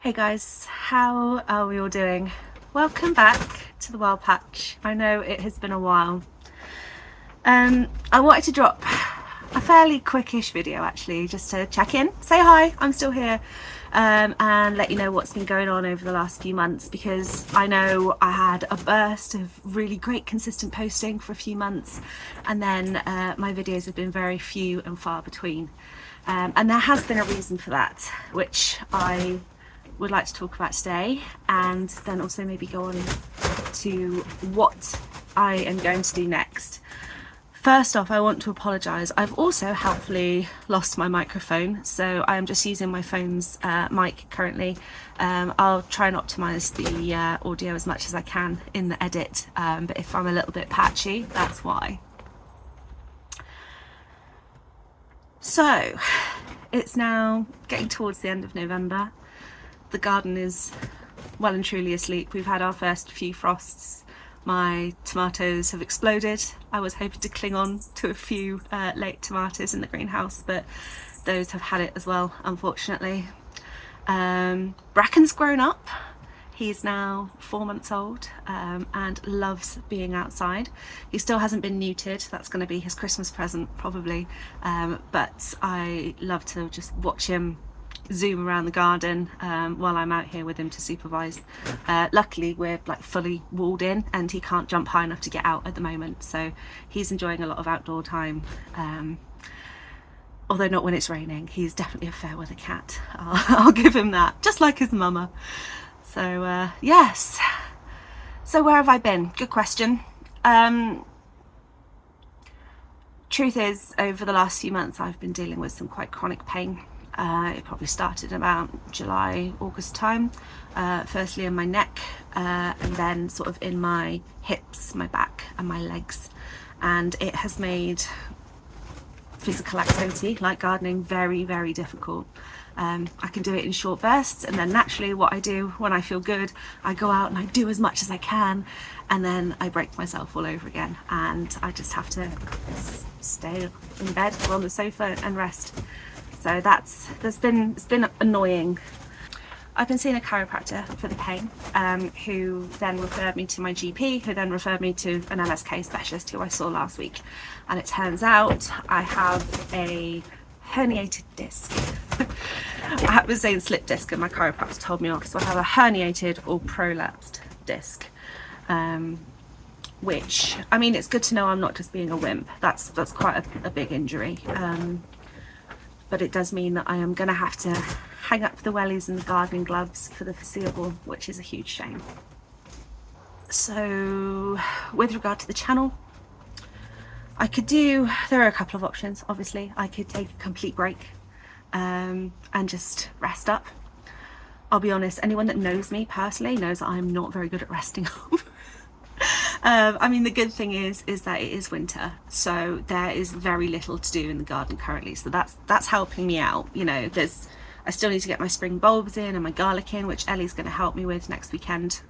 Hey guys, how are we all doing? Welcome back to the Wild Patch. I know it has been a while. I wanted to drop a fairly quickish video actually, just to check in, say hi, I'm still here, and let you know what's been going on over the last few months, because I know I had a burst of really great consistent posting for a few months, and then my videos have been very few and far between. And there has been a reason for that, which I would like to talk about today, and then also maybe go on to what I am going to do next. First off, I want to apologise. I've also helpfully lost my microphone, so I am just using my phone's mic currently. I'll try and optimise the audio as much as I can in the edit, but if I'm a little bit patchy, that's why. So, it's now getting towards the end of November. The garden is well and truly asleep. We've had our first few frosts. My tomatoes have exploded. I was hoping to cling on to a few late tomatoes in the greenhouse, but those have had it as well, unfortunately. Bracken's grown up. He's now 4 months old and loves being outside. He still hasn't been neutered. That's going to be his Christmas present probably, but I love to just watch him zoom around the garden while I'm out here with him to supervise. Luckily we're like fully walled in and he can't jump high enough to get out at the moment, so he's enjoying a lot of outdoor time, although not when it's raining. He's definitely a fair weather cat. I'll give him that, just like his mama. So yes, so where have I been? Good question. Truth is, over the last few months I've been dealing with some quite chronic pain. It probably started about July, August time, firstly in my neck, and then sort of in my hips, my back and my legs, and it has made physical activity like gardening very, very difficult. I can do it in short bursts, and then naturally what I do when I feel good, I go out and I do as much as I can, and then I break myself all over again, and I just have to stay in bed or on the sofa and rest. So it's been annoying. I've been seeing a chiropractor for the pain, who then referred me to my GP, who then referred me to an MSK specialist who I saw last week. And it turns out I have a herniated disc. I was saying slip disc and my chiropractor told me off, so I have a herniated or prolapsed disc. Which, I mean, it's good to know I'm not just being a wimp. That's quite a big injury. But it does mean that I am going to have to hang up the wellies and the gardening gloves for the foreseeable, which is a huge shame. So with regard to the channel, there are a couple of options, obviously. I could take a complete break and just rest up. I'll be honest, anyone that knows me personally knows that I'm not very good at resting up. I mean, the good thing is that it is winter, so there is very little to do in the garden currently, so that's helping me out. You know, I still need to get my spring bulbs in and my garlic in, which Ellie's going to help me with next weekend,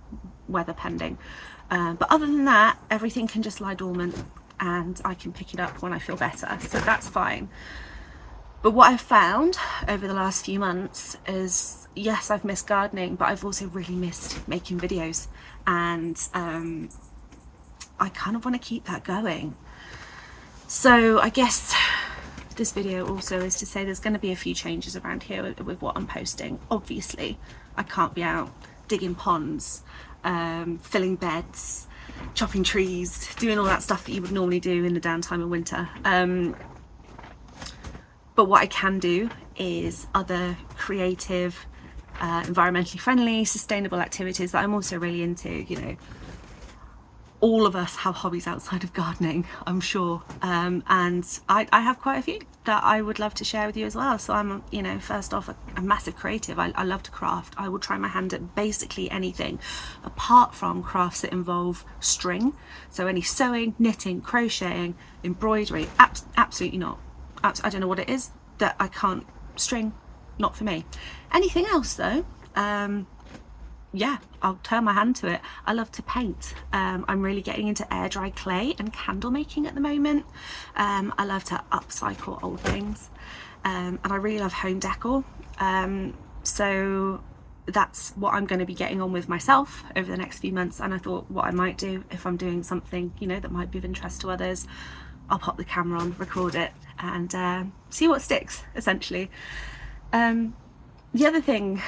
weather pending. But other than that, everything can just lie dormant and I can pick it up when I feel better, so that's fine. But what I've found over the last few months is, yes, I've missed gardening, but I've also really missed making videos, and I kind of want to keep that going. So I guess this video also is to say there's going to be a few changes around here with what I'm posting. Obviously, I can't be out digging ponds, filling beds, chopping trees, doing all that stuff that you would normally do in the downtime of winter. But what I can do is other creative, environmentally friendly, sustainable activities that I'm also really into. You know, all of us have hobbies outside of gardening, I'm sure, and I have quite a few that I would love to share with you as well. So I'm, you know, first off, a massive creative. I love to craft. I will try my hand at basically anything, apart from crafts that involve string. So any sewing, knitting, crocheting, embroidery, absolutely not. I don't know what it is that I can't string, not for me. Anything else though, yeah, I'll turn my hand to it. I love to paint. I'm really getting into air dry clay and candle making at the moment. I love to upcycle old things, and I really love home decor. So that's what I'm going to be getting on with myself over the next few months. And I thought what I might do if I'm doing something, you know, that might be of interest to others, I'll pop the camera on, record it, and see what sticks, essentially. The other thing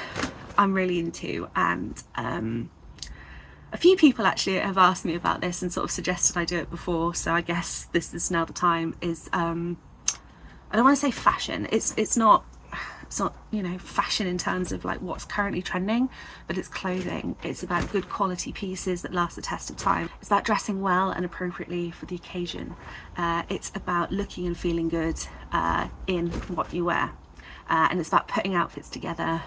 I'm really into, and a few people actually have asked me about this and sort of suggested I do it before, so I guess this is now the time, is I don't want to say fashion. It's not, you know, fashion in terms of like what's currently trending, but it's clothing. It's about good quality pieces that last the test of time. It's about dressing well and appropriately for the occasion. It's about looking and feeling good in what you wear, and it's about putting outfits together.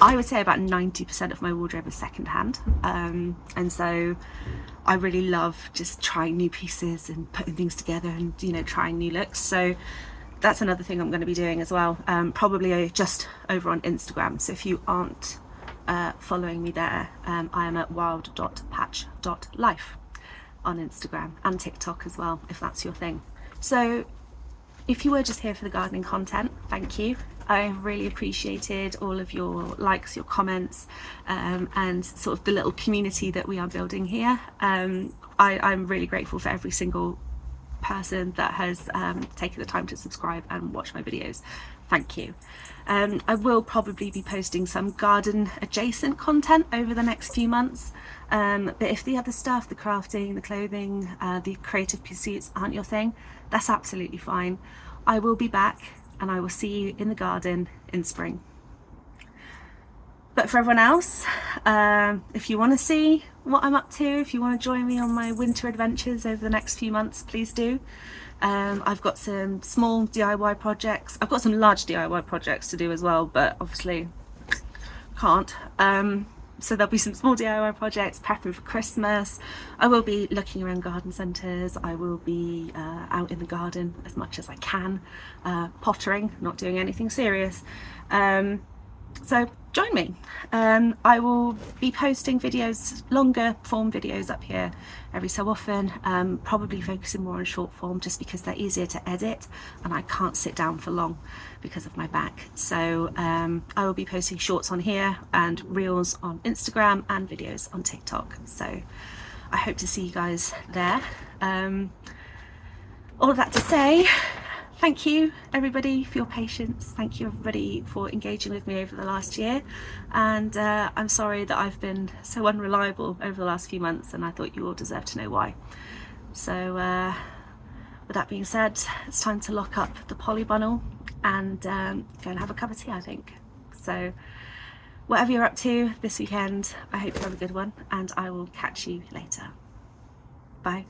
I would say about 90% of my wardrobe is secondhand, and so I really love just trying new pieces and putting things together and, you know, trying new looks. So that's another thing I'm going to be doing as well, probably just over on Instagram. So if you aren't following me there, I am at wild.patch.life on Instagram and TikTok as well, if that's your thing. So if you were just here for the gardening content, thank you. I really appreciated all of your likes, your comments, and sort of the little community that we are building here. I'm really grateful for every single person that has taken the time to subscribe and watch my videos. Thank you. I will probably be posting some garden adjacent content over the next few months, but if the other stuff, the crafting, the clothing, the creative pursuits aren't your thing, that's absolutely fine. I will be back and I will see you in the garden in spring. But for everyone else, if you want to see what I'm up to, if you want to join me on my winter adventures over the next few months, please do. I've got some small DIY projects. I've got some large DIY projects to do as well, but obviously can't. So there'll be some small DIY projects, prepping for Christmas. I will be looking around garden centres. I will be out in the garden as much as I can, pottering, not doing anything serious. So join me. I will be posting videos, longer form videos up here every so often, probably focusing more on short form just because they're easier to edit and I can't sit down for long because of my back. So I will be posting shorts on here and reels on Instagram and videos on TikTok. So I hope to see you guys there. All of that to say, thank you everybody for your patience. Thank you everybody for engaging with me over the last year, and I'm sorry that I've been so unreliable over the last few months, and I thought you all deserve to know why. So with that being said, it's time to lock up the polybunnel and go and have a cup of tea, I think. So whatever you're up to this weekend, I hope you have a good one, and I will catch you later. Bye.